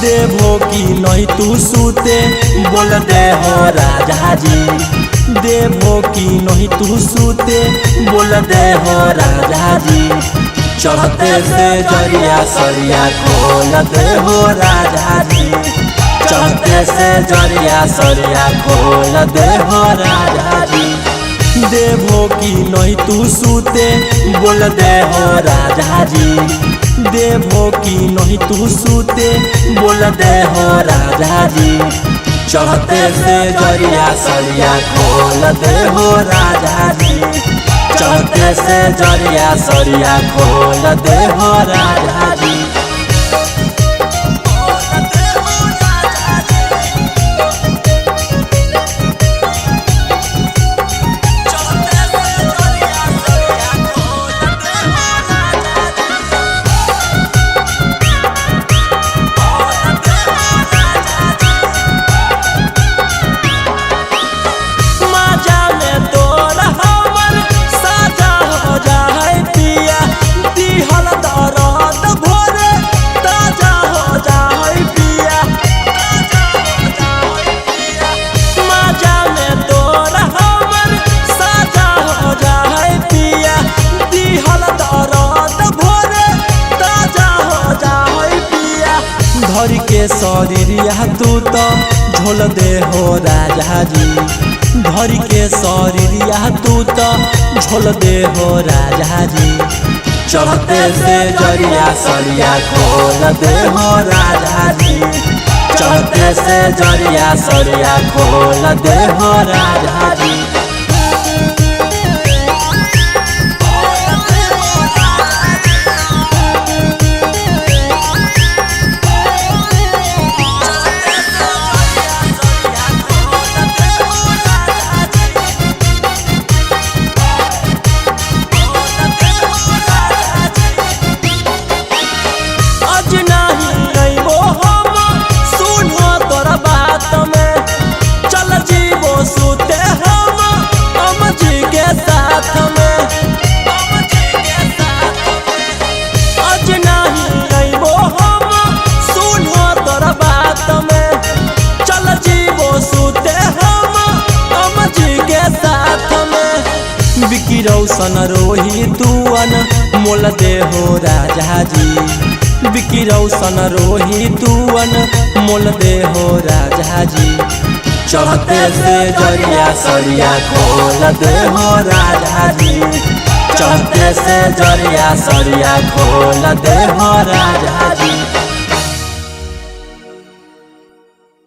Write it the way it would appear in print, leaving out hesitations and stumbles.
देवो की नहीं तू सूते बोल दे हो राजा जी। देवो की नहीं तू सूते बोल दे हो राजा जी। चढ़ते से जरिया सरिया खोल दे हो राजा जी। चढ़ते से जरिया सरिया खोल दे हो राजा जी। देवो की नहीं तू सूते बोल दे हो राजा जी। देवो की नहीं तू सूते बोल दे हो राजा जी। चढ़ते से जरिया सरिया खोल दे हो राजा जी। चढ़ते से जरिया सरिया खोल दे हो राजा जी। धर के शरीरिया तू तो झोल दे हो राजा जी। धर के शरीरिया तू तो झोल दे हो राजा जी। चढ़ते से जरिया सरिया खोल दे हो राजा जी। चढ़ते से जरिया सरिया खोल दे हो राजा जी। विकी रोशन रोही तुअन मोल दे हो राजा जी। विकी रोशन रोही तुअन मोल दे हो राजा जी। चढ़ते से जरिया सरिया खोल दे हो राजा जी। चढ़ते से जरिया सरिया खोल दे हो राजा जी।